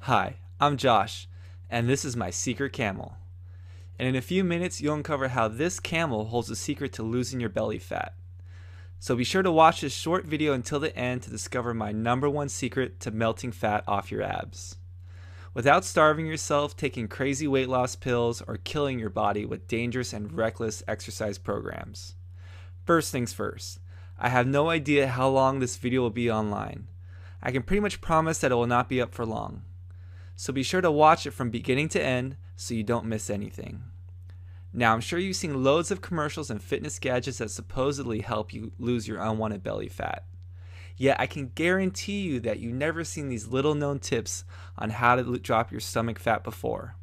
Hi, I'm Josh, and this is my secret camel. And in a few minutes, you'll uncover how this camel holds the secret to losing your belly fat. So be sure to watch this short video until the end to discover my #1 secret to melting fat off your abs. Without starving yourself, taking crazy weight loss pills, or killing your body with dangerous and reckless exercise programs. First things first, I have no idea how long this video will be online. I can pretty much promise that it will not be up for long. So be sure to watch it from beginning to end so you don't miss anything. Now, I'm sure you've seen loads of commercials and fitness gadgets that supposedly help you lose your unwanted belly fat. Yet I can guarantee you that you've never seen these little known tips on how to drop your stomach fat before.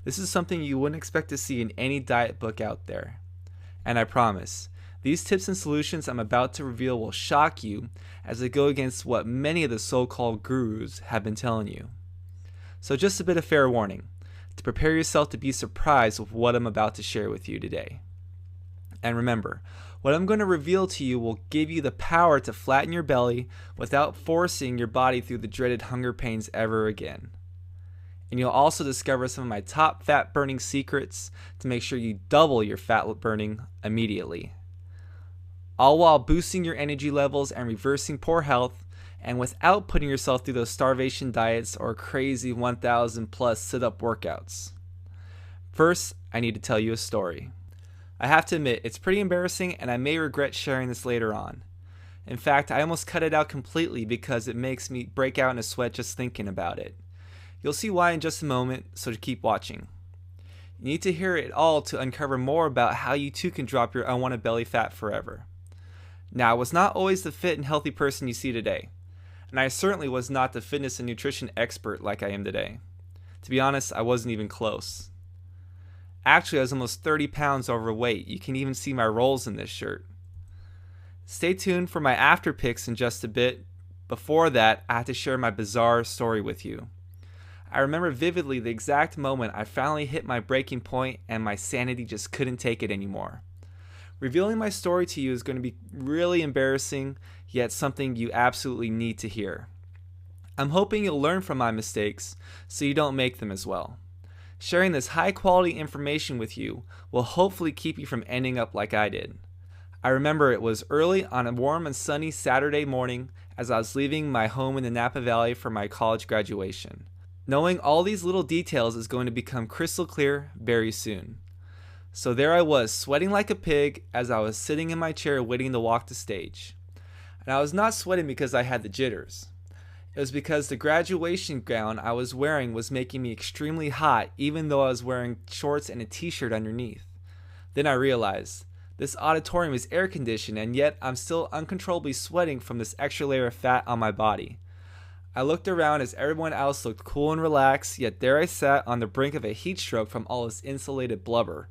This is something you wouldn't expect to see in any diet book out there. And I promise, these tips and solutions I'm about to reveal will shock you as they go against what many of the so-called gurus have been telling you. So just a bit of fair warning, to prepare yourself to be surprised with what I'm about to share with you today. And remember, what I'm going to reveal to you will give you the power to flatten your belly without forcing your body through the dreaded hunger pains ever again. And you'll also discover some of my top fat burning secrets to make sure you double your fat burning immediately. All while boosting your energy levels and reversing poor health, and without putting yourself through those starvation diets or crazy 1,000 plus sit-up workouts. First, I need to tell you a story. I have to admit, it's pretty embarrassing and I may regret sharing this later on. In fact, I almost cut it out completely because it makes me break out in a sweat just thinking about it. You'll see why in just a moment, so keep watching. You need to hear it all to uncover more about how you too can drop your unwanted belly fat forever. Now, I was not always the fit and healthy person you see today, and I certainly was not the fitness and nutrition expert like I am today. To be honest, I wasn't even close. Actually, I was almost 30 pounds overweight. You can even see my rolls in this shirt. Stay tuned for my after pics in just a bit. Before that, I have to share my bizarre story with you. I remember vividly the exact moment I finally hit my breaking point and my sanity just couldn't take it anymore. Revealing my story to you is going to be really embarrassing, yet something you absolutely need to hear. I'm hoping you'll learn from my mistakes so you don't make them as well. Sharing this high quality information with you will hopefully keep you from ending up like I did. I remember it was early on a warm and sunny Saturday morning as I was leaving my home in the Napa Valley for my college graduation. Knowing all these little details is going to become crystal clear very soon. So there I was, sweating like a pig as I was sitting in my chair waiting to walk the stage. And I was not sweating because I had the jitters. It was because the graduation gown I was wearing was making me extremely hot even though I was wearing shorts and a t-shirt underneath. Then I realized, this auditorium is air conditioned and yet I'm still uncontrollably sweating from this extra layer of fat on my body. I looked around as everyone else looked cool and relaxed, yet there I sat on the brink of a heat stroke from all this insulated blubber,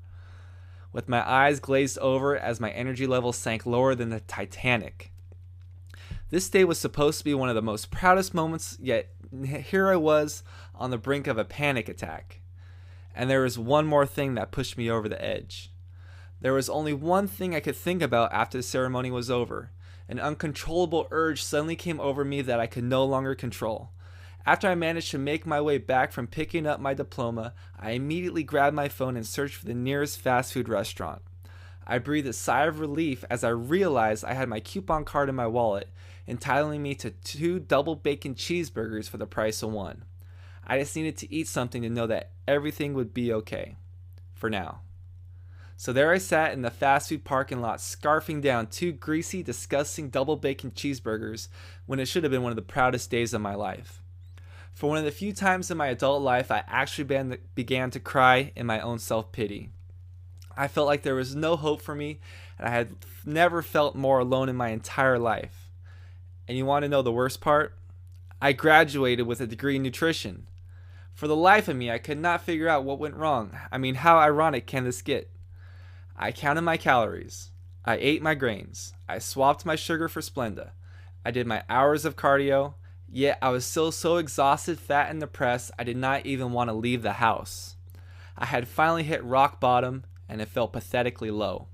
with my eyes glazed over as my energy levels sank lower than the Titanic. This day was supposed to be one of the most proudest moments, yet here I was on the brink of a panic attack. And there was one more thing that pushed me over the edge. There was only one thing I could think about after the ceremony was over. An uncontrollable urge suddenly came over me that I could no longer control. After I managed to make my way back from picking up my diploma, I immediately grabbed my phone and searched for the nearest fast food restaurant. I breathed a sigh of relief as I realized I had my coupon card in my wallet, entitling me to 2 double bacon cheeseburgers for the price of 1. I just needed to eat something to know that everything would be okay. For now. So there I sat in the fast food parking lot scarfing down 2 greasy, disgusting double bacon cheeseburgers when it should have been one of the proudest days of my life. For one of the few times in my adult life, I actually began to cry in my own self-pity. I felt like there was no hope for me, and I had never felt more alone in my entire life. And you want to know the worst part? I graduated with a degree in nutrition. For the life of me, I could not figure out what went wrong. I mean, how ironic can this get? I counted my calories. I ate my grains. I swapped my sugar for Splenda. I did my hours of cardio. Yet I was still so exhausted, fat, and depressed I did not even want to leave the house. I had finally hit rock bottom and it felt pathetically low.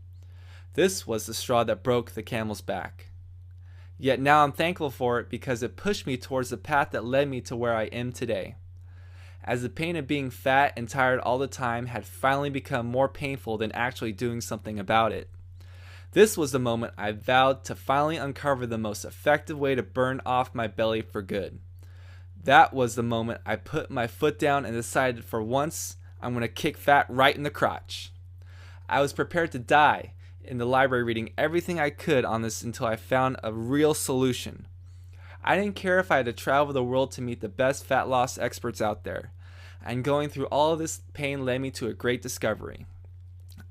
This was the straw that broke the camel's back. Yet now I'm thankful for it because it pushed me towards the path that led me to where I am today. as the pain of being fat and tired all the time had finally become more painful than actually doing something about it. This was the moment I vowed to finally uncover the most effective way to burn off my belly for good. That was the moment I put my foot down and decided for once I'm going to kick fat right in the crotch. I was prepared to die in the library reading everything I could on this until I found a real solution. I didn't care if I had to travel the world to meet the best fat loss experts out there. And going through all of this pain led me to a great discovery.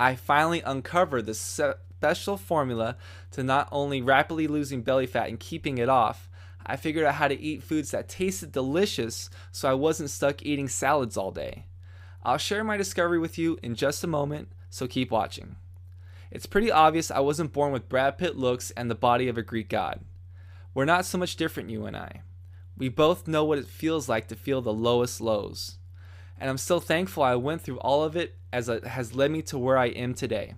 I finally uncovered the special formula to not only rapidly losing belly fat and keeping it off. I figured out how to eat foods that tasted delicious so I wasn't stuck eating salads all day. I'll share my discovery with you in just a moment, so keep watching. It's pretty obvious I wasn't born with Brad Pitt looks and the body of a Greek god. We're not so much different, you and I. We both know what it feels like to feel the lowest lows. And I'm still thankful I went through all of it, as it has led me to where I am today.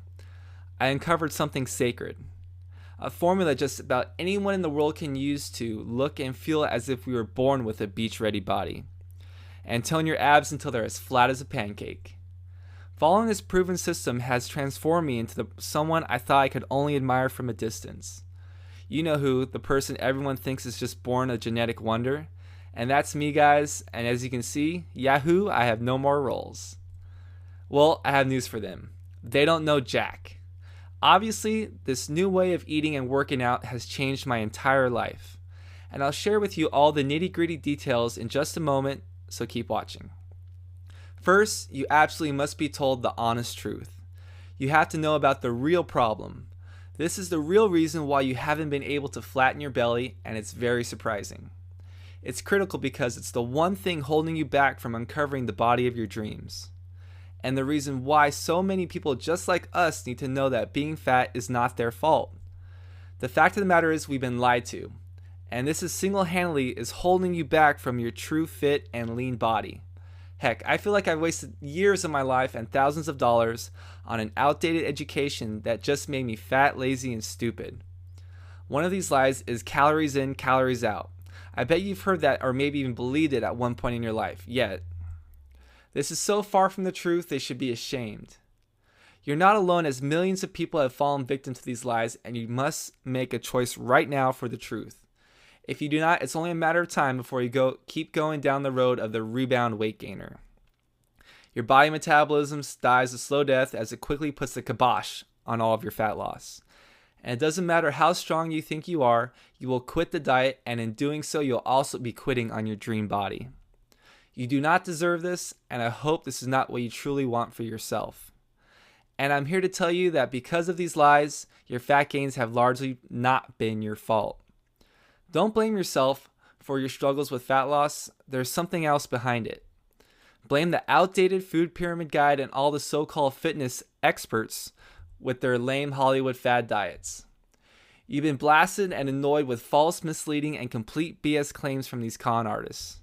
I uncovered something sacred. A formula just about anyone in the world can use to look and feel as if we were born with a beach-ready body. And tone your abs until they're as flat as a pancake. Following this proven system has transformed me into someone I thought I could only admire from a distance. You know who, the person everyone thinks is just born a genetic wonder. And that's me, guys, and as you can see, Yahoo, I have no more roles. Well, I have news for them. They don't know jack. Obviously, this new way of eating and working out has changed my entire life. And I'll share with you all the nitty-gritty details in just a moment, so keep watching. First, you absolutely must be told the honest truth. You have to know about the real problem. This is the real reason why you haven't been able to flatten your belly, and it's very surprising. It's critical because it's the one thing holding you back from uncovering the body of your dreams. And the reason why so many people just like us need to know that being fat is not their fault. The fact of the matter is we've been lied to. And this is single-handedly is holding you back from your true fit and lean body. Heck, I feel like I've wasted years of my life and thousands of dollars on an outdated education that just made me fat, lazy, and stupid. One of these lies is calories in, calories out. I bet you've heard that or maybe even believed it at one point in your life, yet this is so far from the truth they should be ashamed. You're not alone, as millions of people have fallen victim to these lies, and you must make a choice right now for the truth. If you do not, it's only a matter of time before you keep going down the road of the rebound weight gainer. Your body metabolism dies a slow death as it quickly puts the kibosh on all of your fat loss. And it doesn't matter how strong you think you are, you will quit the diet, and in doing so, you'll also be quitting on your dream body. You do not deserve this, and I hope this is not what you truly want for yourself. And I'm here to tell you that because of these lies, your fat gains have largely not been your fault. Don't blame yourself for your struggles with fat loss. There's something else behind it. Blame the outdated food pyramid guide and all the so-called fitness experts with their lame Hollywood fad diets. You've been blasted and annoyed with false, misleading, and complete BS claims from these con artists.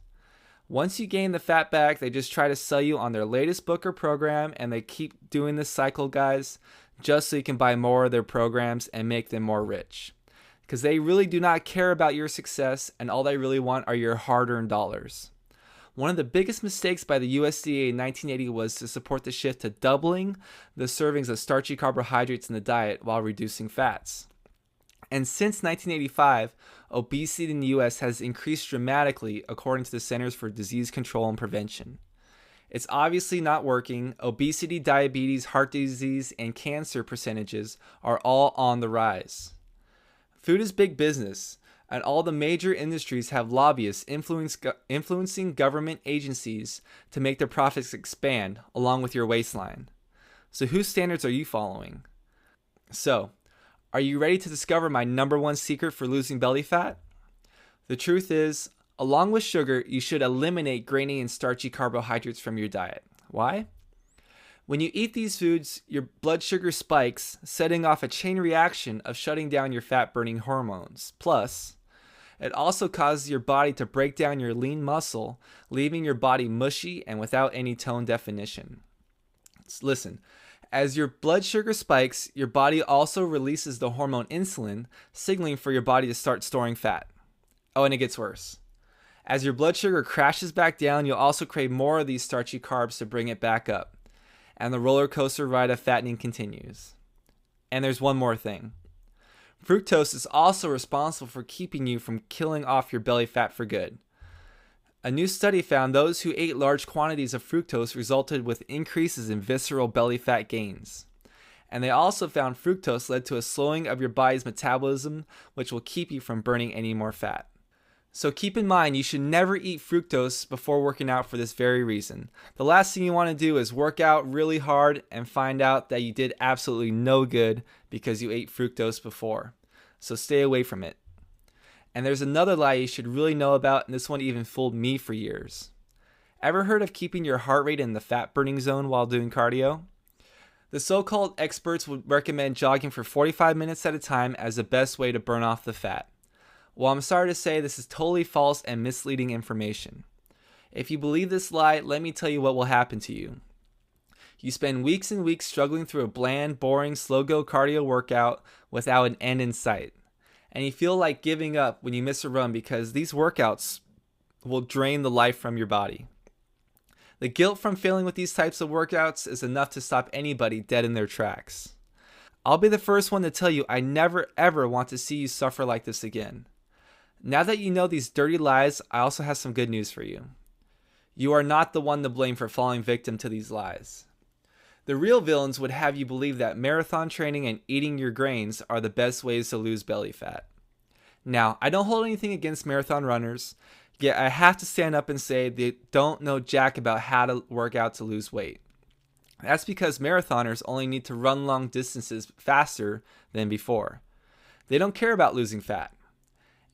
Once you gain the fat back, they just try to sell you on their latest book or program, and they keep doing this cycle, guys, just so you can buy more of their programs and make them more rich. Because they really do not care about your success, and all they really want are your hard-earned dollars. One of the biggest mistakes by the USDA in 1980 was to support the shift to doubling the servings of starchy carbohydrates in the diet while reducing fats. And since 1985, obesity in the US has increased dramatically according to the Centers for Disease Control and Prevention. It's obviously not working. Obesity, diabetes, heart disease, and cancer percentages are all on the rise. Food is big business, and all the major industries have lobbyists influencing government agencies to make their profits expand along with your waistline. So whose standards are you following? So, are you ready to discover my number one secret for losing belly fat? The truth is, along with sugar, you should eliminate grainy and starchy carbohydrates from your diet. Why? When you eat these foods, your blood sugar spikes, setting off a chain reaction of shutting down your fat-burning hormones. Plus, it also causes your body to break down your lean muscle, leaving your body mushy and without any tone definition. Listen, as your blood sugar spikes, your body also releases the hormone insulin, signaling for your body to start storing fat. Oh, and it gets worse. As your blood sugar crashes back down, you'll also crave more of these starchy carbs to bring it back up. And the roller coaster ride of fattening continues. And there's one more thing. Fructose is also responsible for keeping you from killing off your belly fat for good. A new study found those who ate large quantities of fructose resulted with increases in visceral belly fat gains. And they also found fructose led to a slowing of your body's metabolism, which will keep you from burning any more fat. So keep in mind, you should never eat fructose before working out for this very reason. The last thing you want to do is work out really hard and find out that you did absolutely no good because you ate fructose before. So stay away from it. And there's another lie you should really know about, and this one even fooled me for years. Ever heard of keeping your heart rate in the fat burning zone while doing cardio? The so-called experts would recommend jogging for 45 minutes at a time as the best way to burn off the fat. Well, I'm sorry to say this is totally false and misleading information. If you believe this lie, let me tell you what will happen to you. You spend weeks and weeks struggling through a bland, boring, slow-go cardio workout without an end in sight. And you feel like giving up when you miss a run because these workouts will drain the life from your body. The guilt from failing with these types of workouts is enough to stop anybody dead in their tracks. I'll be the first one to tell you I never ever want to see you suffer like this again. Now that you know these dirty lies, I also have some good news for you. You are not the one to blame for falling victim to these lies. The real villains would have you believe that marathon training and eating your grains are the best ways to lose belly fat. Now, I don't hold anything against marathon runners, yet I have to stand up and say they don't know jack about how to work out to lose weight. That's because marathoners only need to run long distances faster than before. They don't care about losing fat.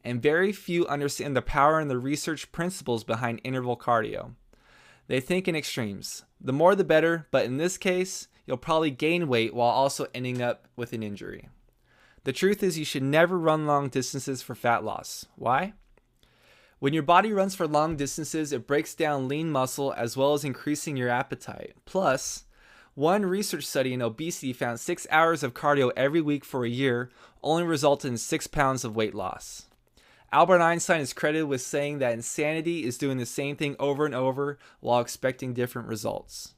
And very few understand the power and the research principles behind interval cardio. They think in extremes. The more the better, but in this case, you'll probably gain weight while also ending up with an injury. The truth is you should never run long distances for fat loss. Why? When your body runs for long distances, it breaks down lean muscle as well as increasing your appetite. Plus, one research study in obesity found 6 hours of cardio every week for a year only resulted in 6 pounds of weight loss. Albert Einstein is credited with saying that insanity is doing the same thing over and over while expecting different results.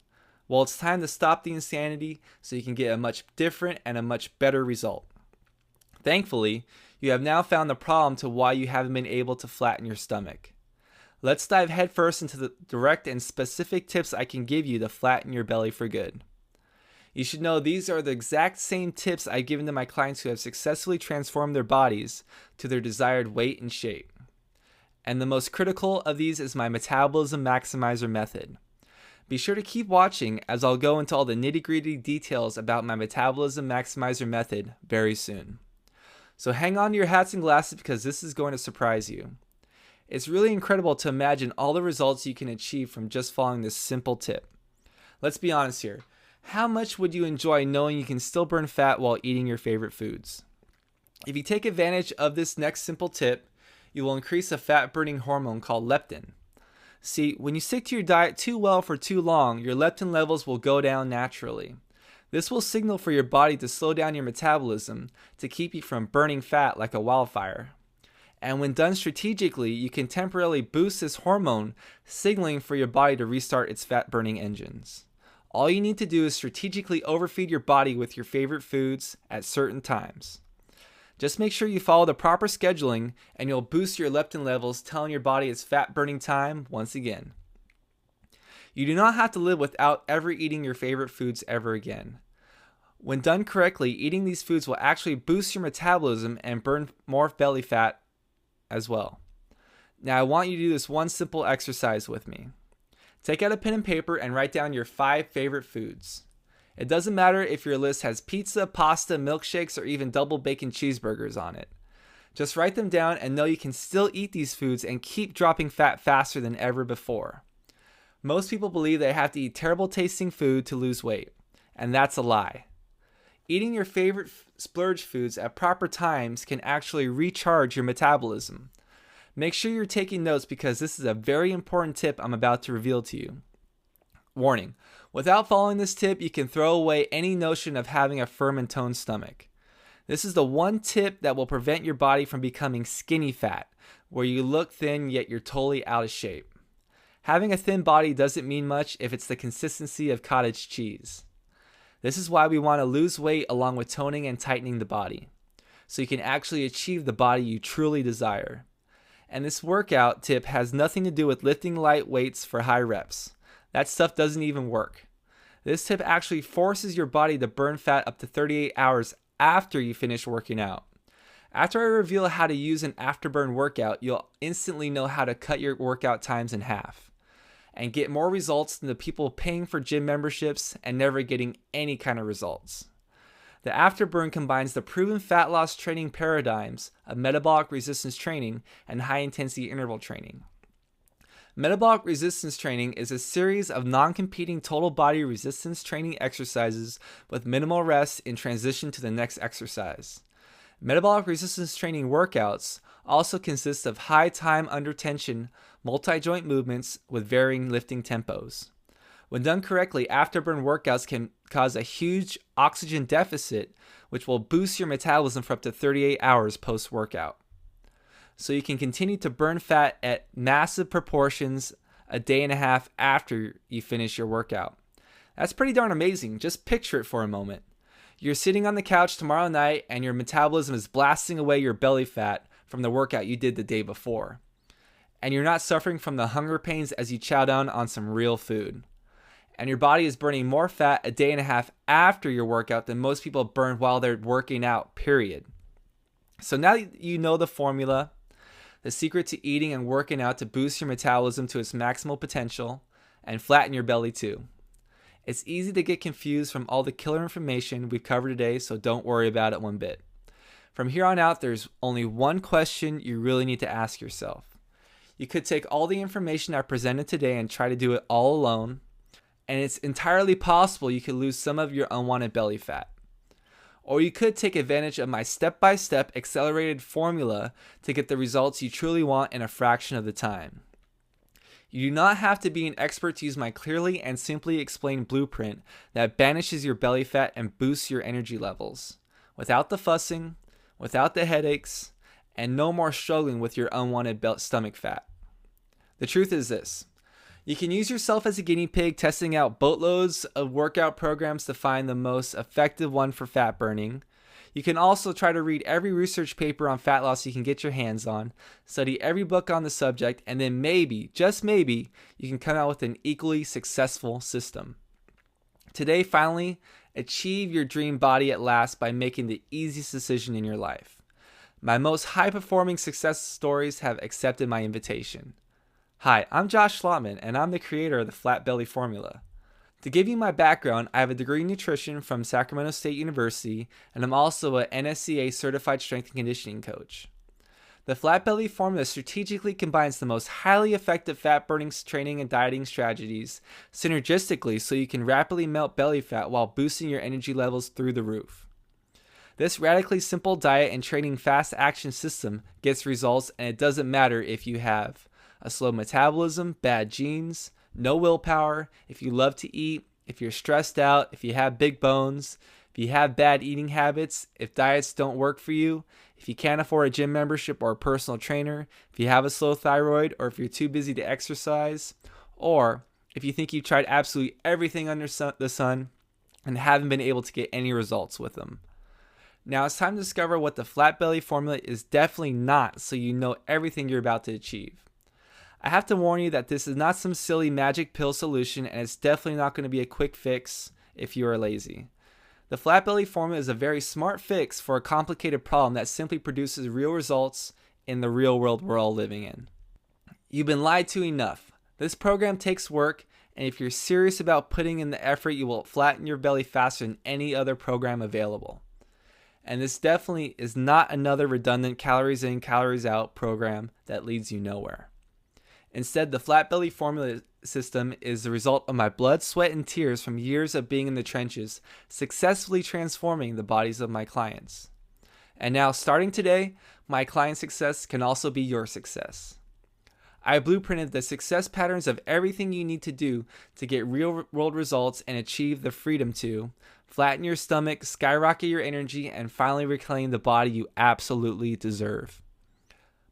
Well, it's time to stop the insanity so you can get a much different and a much better result. Thankfully, you have now found the problem to why you haven't been able to flatten your stomach. Let's dive headfirst into the direct and specific tips I can give you to flatten your belly for good. You should know these are the exact same tips I've given to my clients who have successfully transformed their bodies to their desired weight and shape. And the most critical of these is my metabolism maximizer method. Be sure to keep watching as I'll go into all the nitty-gritty details about my metabolism maximizer method very soon. So hang on to your hats and glasses because this is going to surprise you. It's really incredible to imagine all the results you can achieve from just following this simple tip. Let's be honest here. How much would you enjoy knowing you can still burn fat while eating your favorite foods? If you take advantage of this next simple tip, you will increase a fat-burning hormone called leptin. See, when you stick to your diet too well for too long, your leptin levels will go down naturally. This will signal for your body to slow down your metabolism to keep you from burning fat like a wildfire. And when done strategically, you can temporarily boost this hormone, signaling for your body to restart its fat-burning engines. All you need to do is strategically overfeed your body with your favorite foods at certain times. Just make sure you follow the proper scheduling and you'll boost your leptin levels, telling your body it's fat burning time once again. You do not have to live without ever eating your favorite foods ever again. When done correctly, eating these foods will actually boost your metabolism and burn more belly fat as well. Now I want you to do this one simple exercise with me. Take out a pen and paper and write down your 5 favorite foods. It doesn't matter if your list has pizza, pasta, milkshakes, or even double bacon cheeseburgers on it. Just write them down and know you can still eat these foods and keep dropping fat faster than ever before. Most people believe they have to eat terrible tasting food to lose weight, and that's a lie. Eating your favorite splurge foods at proper times can actually recharge your metabolism. Make sure you're taking notes because this is a very important tip I'm about to reveal to you. Warning, without following this tip, you can throw away any notion of having a firm and toned stomach. This is the one tip that will prevent your body from becoming skinny fat, where you look thin yet you're totally out of shape. Having a thin body doesn't mean much if it's the consistency of cottage cheese. This is why we want to lose weight along with toning and tightening the body, so you can actually achieve the body you truly desire. And this workout tip has nothing to do with lifting light weights for high reps. That stuff doesn't even work. This tip actually forces your body to burn fat up to 38 hours after you finish working out. After I reveal how to use an afterburn workout, you'll instantly know how to cut your workout times in half and get more results than the people paying for gym memberships and never getting any kind of results. The afterburn combines the proven fat loss training paradigms of metabolic resistance training and high-intensity interval training. Metabolic resistance training is a series of non-competing total body resistance training exercises with minimal rest in transition to the next exercise. Metabolic resistance training workouts also consist of high time under tension, multi-joint movements with varying lifting tempos. When done correctly, afterburn workouts can cause a huge oxygen deficit, which will boost your metabolism for up to 38 hours post-workout. So you can continue to burn fat at massive proportions a day and a half after you finish your workout. That's pretty darn amazing. Just picture it for a moment. You're sitting on the couch tomorrow night and your metabolism is blasting away your belly fat from the workout you did the day before. And you're not suffering from the hunger pains as you chow down on some real food. And your body is burning more fat a day and a half after your workout than most people burn while they're working out, period. So now you know the formula, the secret to eating and working out to boost your metabolism to its maximal potential and flatten your belly too. It's easy to get confused from all the killer information we've covered today, so don't worry about it one bit. From here on out, there's only one question you really need to ask yourself. You could take all the information I presented today and try to do it all alone, and it's entirely possible you could lose some of your unwanted belly fat. Or you could take advantage of my step-by-step accelerated formula to get the results you truly want in a fraction of the time. You do not have to be an expert to use my clearly and simply explained blueprint that banishes your belly fat and boosts your energy levels, without the fussing, without the headaches, and no more struggling with your unwanted stomach fat. The truth is this. You can use yourself as a guinea pig testing out boatloads of workout programs to find the most effective one for fat burning. You can also try to read every research paper on fat loss you can get your hands on, study every book on the subject, and then maybe, just maybe, you can come out with an equally successful system. Today, finally, achieve your dream body at last by making the easiest decision in your life. My most high-performing success stories have accepted my invitation. Hi, I'm Josh Schlotman, and I'm the creator of the Flat Belly Formula. To give you my background, I have a degree in nutrition from Sacramento State University, and I'm also a NSCA certified strength and conditioning coach. The Flat Belly Formula strategically combines the most highly effective fat-burning training and dieting strategies synergistically so you can rapidly melt belly fat while boosting your energy levels through the roof. This radically simple diet and training fast action system gets results, and it doesn't matter if you have a slow metabolism, bad genes, no willpower, if you love to eat, if you're stressed out, if you have big bones, if you have bad eating habits, if diets don't work for you, if you can't afford a gym membership or a personal trainer, if you have a slow thyroid, or if you're too busy to exercise, or if you think you've tried absolutely everything under the sun and haven't been able to get any results with them. Now it's time to discover what the Flat Belly Formula is definitely not, so you know everything you're about to achieve. I have to warn you that this is not some silly magic pill solution, and it's definitely not going to be a quick fix if you are lazy. The Flat Belly Formula is a very smart fix for a complicated problem that simply produces real results in the real world we're all living in. You've been lied to enough. This program takes work, and if you're serious about putting in the effort, you will flatten your belly faster than any other program available. And this definitely is not another redundant calories in, calories out program that leads you nowhere. Instead, the Flat Belly Formula system is the result of my blood, sweat, and tears from years of being in the trenches, successfully transforming the bodies of my clients. And now, starting today, my client success can also be your success. I blueprinted the success patterns of everything you need to do to get real-world results and achieve the freedom to flatten your stomach, skyrocket your energy, and finally reclaim the body you absolutely deserve.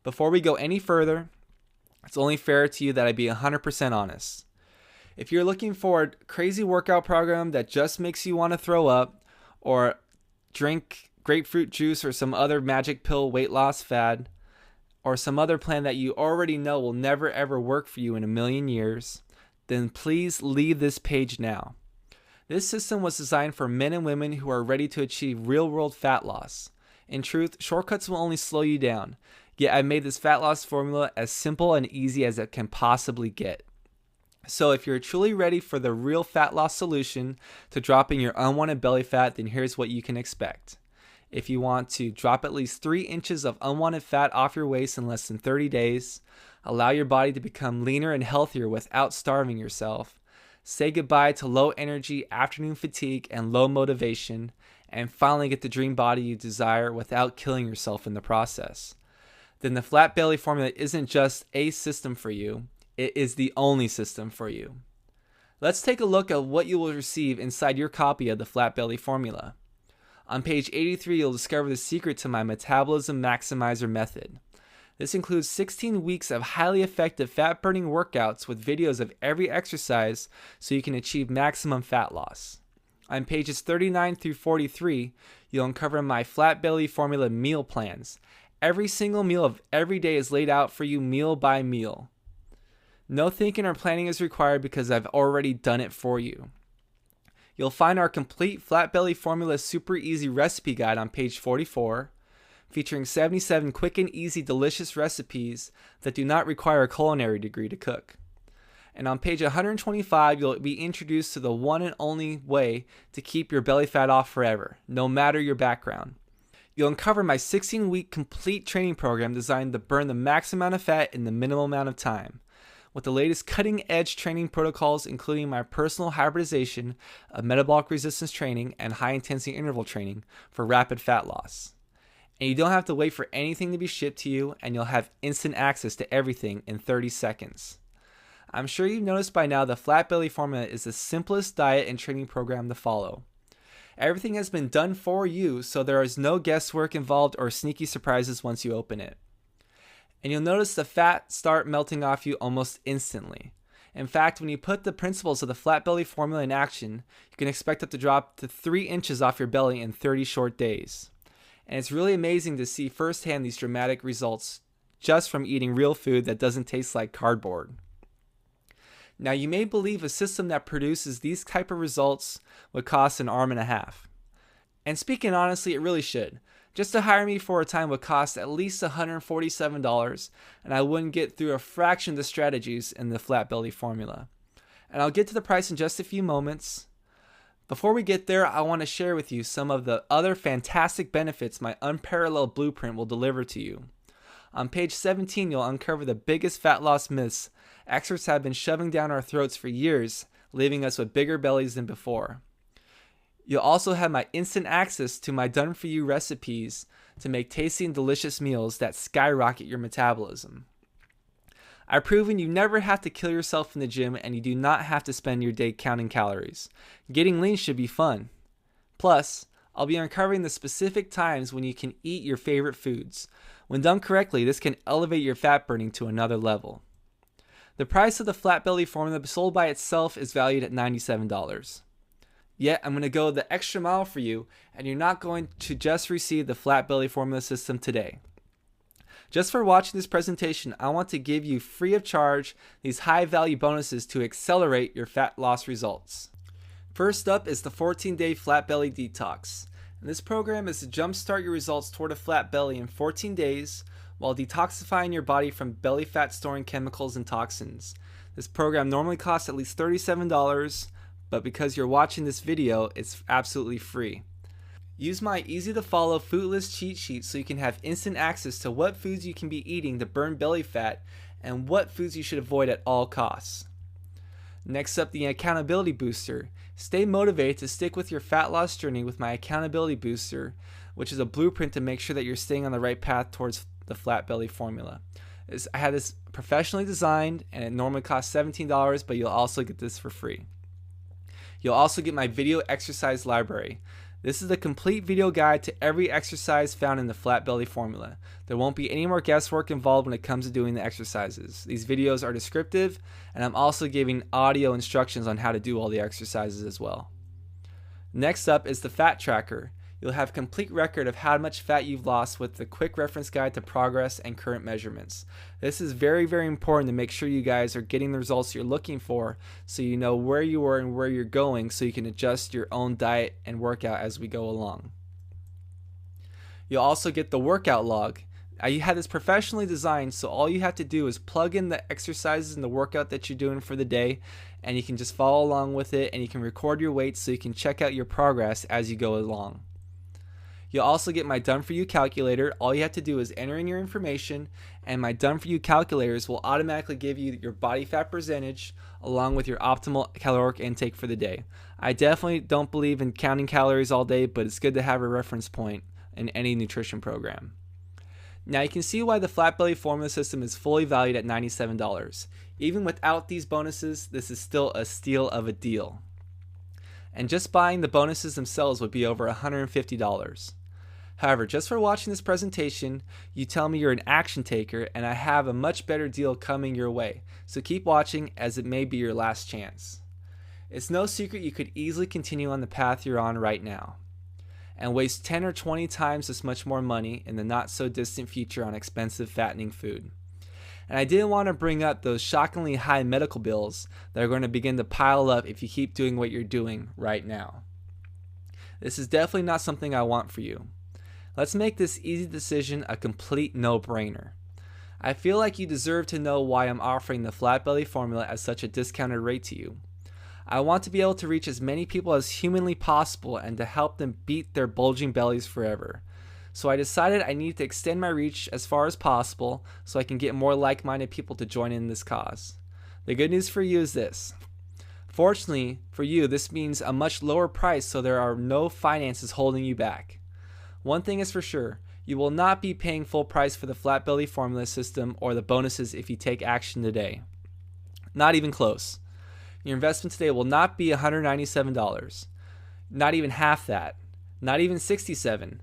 Before we go any further, it's only fair to you that I be 100% honest. If you're looking for a crazy workout program that just makes you want to throw up, or drink grapefruit juice or some other magic pill weight loss fad, or some other plan that you already know will never ever work for you in a million years, then please leave this page now. This system was designed for men and women who are ready to achieve real-world fat loss. In truth, shortcuts will only slow you down, yet I made this fat loss formula as simple and easy as it can possibly get. So if you're truly ready for the real fat loss solution to dropping your unwanted belly fat, then here's what you can expect. If you want to drop at least 3 inches of unwanted fat off your waist in less than 30 days, allow your body to become leaner and healthier without starving yourself, say goodbye to low energy, afternoon fatigue, and low motivation, and finally get the dream body you desire without killing yourself in the process, then the Flat Belly formula isn't just a system for you, it is the only system for you. Let's take a look at what you will receive inside your copy of the Flat Belly formula. On page 83, you'll discover the secret to my metabolism maximizer method. This includes 16 weeks of highly effective fat-burning workouts with videos of every exercise so you can achieve maximum fat loss. On pages 39 through 43, you'll uncover my Flat Belly formula meal plans. Every single meal of every day is laid out for you meal by meal. No thinking or planning is required because I've already done it for you. You'll find our complete Flat Belly formula super easy recipe guide on page 44, featuring 77 quick and easy delicious recipes that do not require a culinary degree to cook. And on page 125, you'll be introduced to the one and only way to keep your belly fat off forever, no matter your background. You'll uncover my 16-week complete training program designed to burn the max amount of fat in the minimal amount of time, with the latest cutting-edge training protocols, including my personal hybridization of metabolic resistance training and high-intensity interval training for rapid fat loss. And you don't have to wait for anything to be shipped to you, and you'll have instant access to everything in 30 seconds. I'm sure you've noticed by now the Flat Belly formula is the simplest diet and training program to follow. Everything has been done for you, so there is no guesswork involved or sneaky surprises once you open it. And you'll notice the fat start melting off you almost instantly. In fact, when you put the principles of the Flat Belly formula in action, you can expect it to drop to 3 inches off your belly in 30 short days. And it's really amazing to see firsthand these dramatic results just from eating real food that doesn't taste like cardboard. Now, you may believe a system that produces these type of results would cost an arm and a half. And speaking honestly, it really should. Just to hire me for a time would cost at least $147, and I wouldn't get through a fraction of the strategies in the Flat Belly formula. And I'll get to the price in just a few moments. Before we get there, I want to share with you some of the other fantastic benefits my unparalleled blueprint will deliver to you. On page 17, you'll uncover the biggest fat loss myths experts have been shoving down our throats for years, leaving us with bigger bellies than before. You'll also have my instant access to my done-for-you recipes to make tasty and delicious meals that skyrocket your metabolism. I've proven you never have to kill yourself in the gym, and you do not have to spend your day counting calories. Getting lean should be fun. Plus, I'll be uncovering the specific times when you can eat your favorite foods. When done correctly, this can elevate your fat burning to another level. The price of the Flat Belly formula sold by itself is valued at $97. Yet, I'm going to go the extra mile for you, and you're not going to just receive the Flat Belly formula system today. Just for watching this presentation, I want to give you free of charge these high value bonuses to accelerate your fat loss results. First up is the 14-day Flat Belly Detox. And this program is to jumpstart your results toward a flat belly in 14 days while detoxifying your body from belly fat storing chemicals and toxins. This program normally costs at least $37, but because you're watching this video, it's absolutely free. Use my easy to follow food list cheat sheet so you can have instant access to what foods you can be eating to burn belly fat and what foods you should avoid at all costs. Next up, the accountability booster. Stay motivated to stick with your fat loss journey with my accountability booster, which is a blueprint to make sure that you're staying on the right path towards the Flat Belly formula. I had this professionally designed, and it normally costs $17, but you'll also get this for free. You'll also get my video exercise library. This is the complete video guide to every exercise found in the flat belly formula. There won't be any more guesswork involved when it comes to doing the exercises. These videos are descriptive, and I'm also giving audio instructions on how to do all the exercises as well. Next up is the fat tracker. You'll have a complete record of how much fat you've lost with the quick reference guide to progress and current measurements. This is very, very important to make sure you guys are getting the results you're looking for, so you know where you were and where you're going, so you can adjust your own diet and workout as we go along. You'll also get the workout log. I had this professionally designed, so all you have to do is plug in the exercises and the workout that you're doing for the day, and you can just follow along with it, and you can record your weights so you can check out your progress as you go along. You'll also get my Done For You calculator. All you have to do is enter in your information, and my Done For You calculators will automatically give you your body fat percentage along with your optimal caloric intake for the day. I definitely don't believe in counting calories all day, but it's good to have a reference point in any nutrition program. Now you can see why the flat belly formula system is fully valued at $97. Even without these bonuses, this is still a steal of a deal. And just buying the bonuses themselves would be over $150. However, just for watching this presentation, you tell me you're an action taker, and I have a much better deal coming your way. So keep watching, as it may be your last chance. It's no secret you could easily continue on the path you're on right now and waste 10 or 20 times as much more money in the not so distant future on expensive fattening food. And I didn't want to bring up those shockingly high medical bills that are going to begin to pile up if you keep doing what you're doing right now. This is definitely not something I want for you. Let's make this easy decision a complete no-brainer. I feel like you deserve to know why I'm offering the flat belly formula at such a discounted rate to you. I want to be able to reach as many people as humanly possible and to help them beat their bulging bellies forever. So I decided I need to extend my reach as far as possible so I can get more like-minded people to join in this cause. The good news for you is this. Fortunately for you, this means a much lower price, so there are no finances holding you back. One thing is for sure, you will not be paying full price for the flat belly formula system or the bonuses if you take action today. Not even close. Your investment today will not be $197. Not even half that. Not even $67.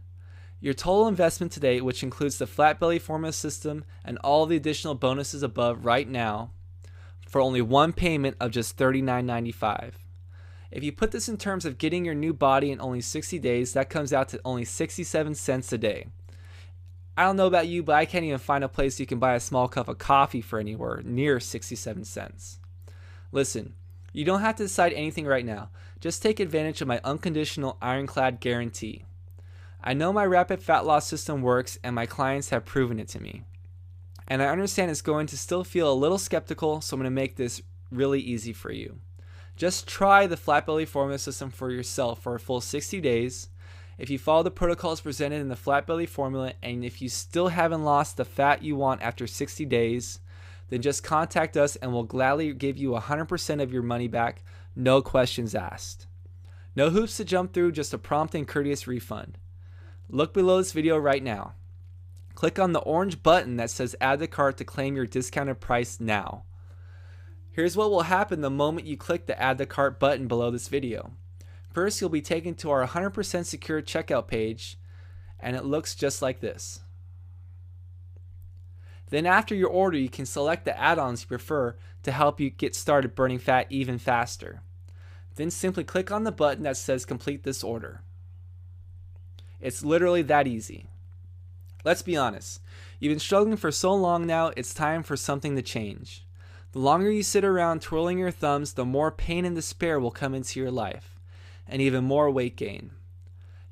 Your total investment today, which includes the flat belly formula system and all the additional bonuses above right now, for only one payment of just $39.95. If you put this in terms of getting your new body in only 60 days, that comes out to only 67 cents a day. I don't know about you, but I can't even find a place you can buy a small cup of coffee for anywhere near 67 cents. Listen, you don't have to decide anything right now. Just take advantage of my unconditional ironclad guarantee. I know my rapid fat loss system works, and my clients have proven it to me. And I understand it's going to still feel a little skeptical, so I'm going to make this really easy for you. Just try the flat belly formula system for yourself for a full 60 days. If you follow the protocols presented in the flat belly formula, and if you still haven't lost the fat you want after 60 days, then just contact us and we'll gladly give you 100% of your money back, no questions asked. No hoops to jump through, just a prompt and courteous refund. Look below this video right now. Click on the orange button that says add to cart to claim your discounted price now. Here's what will happen the moment you click the add to cart button below this video. First, you'll be taken to our 100% secure checkout page, and it looks just like this. Then after your order, you can select the add-ons you prefer to help you get started burning fat even faster. Then simply click on the button that says complete this order. It's literally that easy. Let's be honest. You've been struggling for so long now, it's time for something to change. The longer you sit around twirling your thumbs, the more pain and despair will come into your life, and even more weight gain.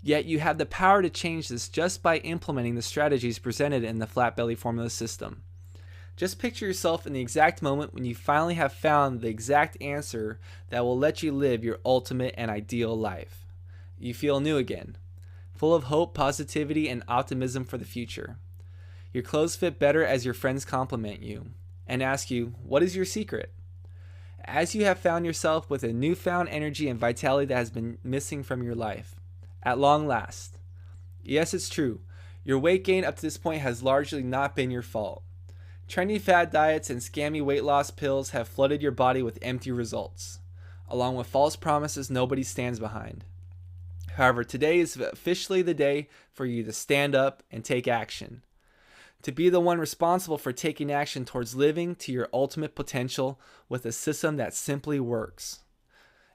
Yet you have the power to change this just by implementing the strategies presented in the flat belly formula system. Just picture yourself in the exact moment when you finally have found the exact answer that will let you live your ultimate and ideal life. You feel new again, full of hope, positivity, and optimism for the future. Your clothes fit better as your friends compliment you and ask you, what is your secret? As you have found yourself with a newfound energy and vitality that has been missing from your life. At long last. Yes, it's true. Your weight gain up to this point has largely not been your fault. Trendy fad diets and scammy weight loss pills have flooded your body with empty results. along with false promises nobody stands behind. However, today is officially the day for you to stand up and take action. To be the one responsible for taking action towards living to your ultimate potential with a system that simply works.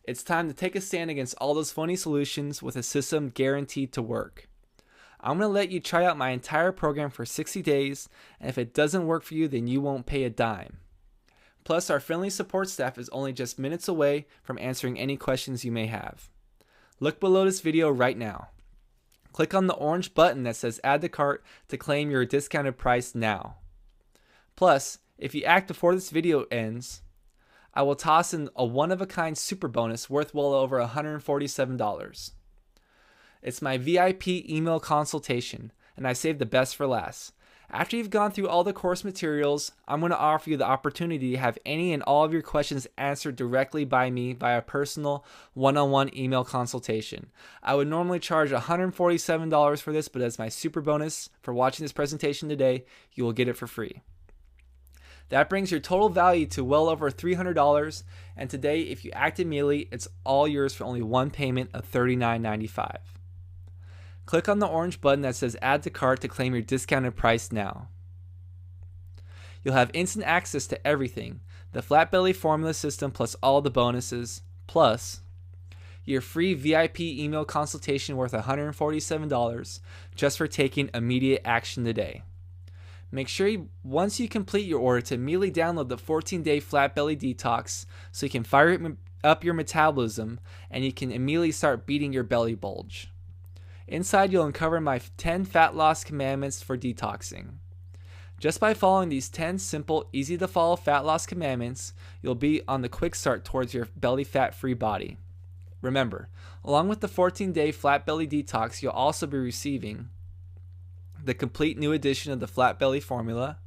It's time to take a stand against all those phony solutions with a system guaranteed to work. I'm going to let you try out my entire program for 60 days, and if it doesn't work for you, then you won't pay a dime. Plus, our friendly support staff is only just minutes away from answering any questions you may have. Look below this video right now. Click on the orange button that says add to cart to claim your discounted price now. Plus, if you act before this video ends, I will toss in a one-of-a-kind super bonus worth well over $147. It's my VIP email consultation, and I saved the best for last. After you've gone through all the course materials, I'm going to offer you the opportunity to have any and all of your questions answered directly by me via personal one-on-one email consultation. I would normally charge $147 for this, but as my super bonus for watching this presentation today, you will get it for free. That brings your total value to well over $300, and today, if you act immediately, it's all yours for only one payment of $39.95. Click on the orange button that says add to cart to claim your discounted price now. You'll have instant access to everything, the flat belly formula system plus all the bonuses, plus your free VIP email consultation worth $147 just for taking immediate action today. Make sure once you complete your order to immediately download the 14-day flat belly detox so you can fire up your metabolism and you can immediately start beating your belly bulge. Inside, you'll uncover my 10 fat loss commandments for detoxing. Just by following these 10 simple, easy to follow fat loss commandments, you'll be on the quick start towards your belly fat free body. Remember, along with the 14-day flat belly detox, you'll also be receiving the complete new edition of the flat belly formula.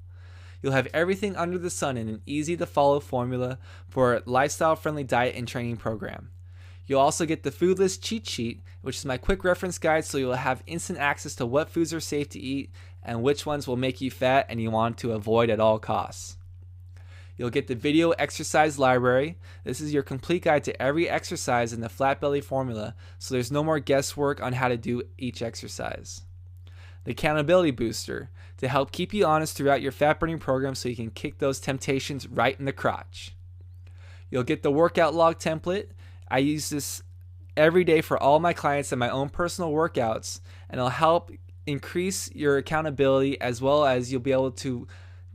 You'll have everything under the sun in an easy to follow formula for a lifestyle friendly diet and training program. You'll also get the foodless cheat sheet, which is my quick reference guide, so you'll have instant access to what foods are safe to eat and which ones will make you fat and you want to avoid at all costs. You'll get the video exercise library. This is your complete guide to every exercise in the flat belly formula, so there's no more guesswork on how to do each exercise. The accountability booster to help keep you honest throughout your fat burning program so you can kick those temptations right in the crotch. You'll get the workout log template. I use this every day for all my clients and my own personal workouts, and it'll help increase your accountability as well as you'll be able to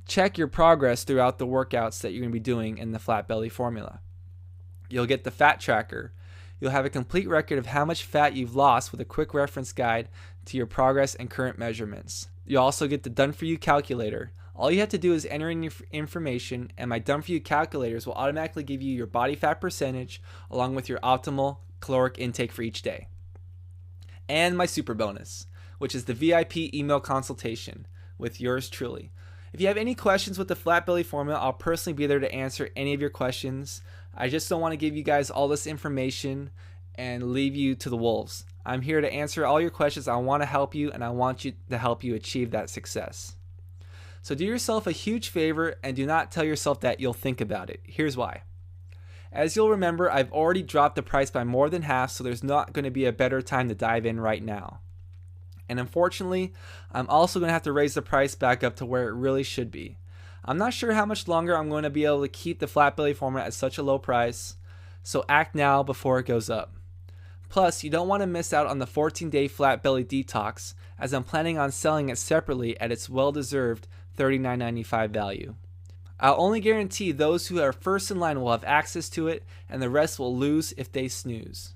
check your progress throughout the workouts that you're going to be doing in the flat belly formula. You'll get the fat tracker. You'll have a complete record of how much fat you've lost with a quick reference guide to your progress and current measurements. You'll also get the Done For You calculator. All you have to do is enter in your information, and my Done For You calculators will automatically give you your body fat percentage along with your optimal caloric intake for each day. And my super bonus, which is the VIP email consultation with yours truly. If you have any questions with the flat belly formula, I'll personally be there to answer any of your questions. I just don't want to give you guys all this information and leave you to the wolves. I'm here to answer all your questions. I want to help you, and I want you to help you achieve that success. So do yourself a huge favor and do not tell yourself that you'll think about it. Here's why. As you'll remember, I've already dropped the price by more than half, so there's not going to be a better time to dive in right now. And unfortunately, I'm also going to have to raise the price back up to where it really should be. I'm not sure how much longer I'm going to be able to keep the flat belly formula at such a low price, so act now before it goes up. Plus, you don't want to miss out on the 14-day flat belly detox, as I'm planning on selling it separately at its well-deserved $39.95 value. I'll only guarantee those who are first in line will have access to it, and the rest will lose if they snooze.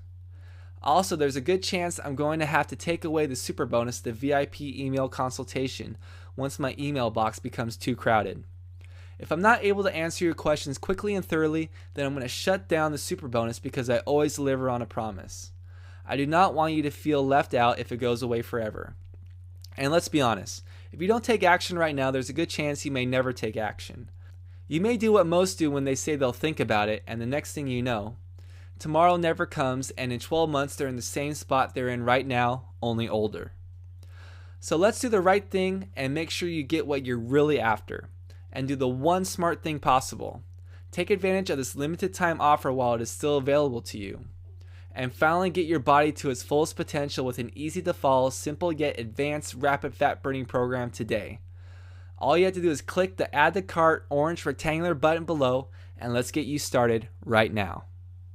Also, there's a good chance I'm going to have to take away the super bonus, the VIP email consultation, once my email box becomes too crowded. If I'm not able to answer your questions quickly and thoroughly, then I'm going to shut down the super bonus because I always deliver on a promise. I do not want you to feel left out if it goes away forever. And let's be honest, if you don't take action right now, there's a good chance you may never take action. You may do what most do when they say they'll think about it, and the next thing you know, tomorrow never comes, and in 12 months they're in the same spot they're in right now, only older. So let's do the right thing and make sure you get what you're really after, and do the one smart thing possible. Take advantage of this limited time offer while it is still available to you. And finally, get your body to its fullest potential with an easy to follow, simple yet advanced rapid fat burning program today. All you have to do is click the Add to Cart orange rectangular button below, and let's get you started right now.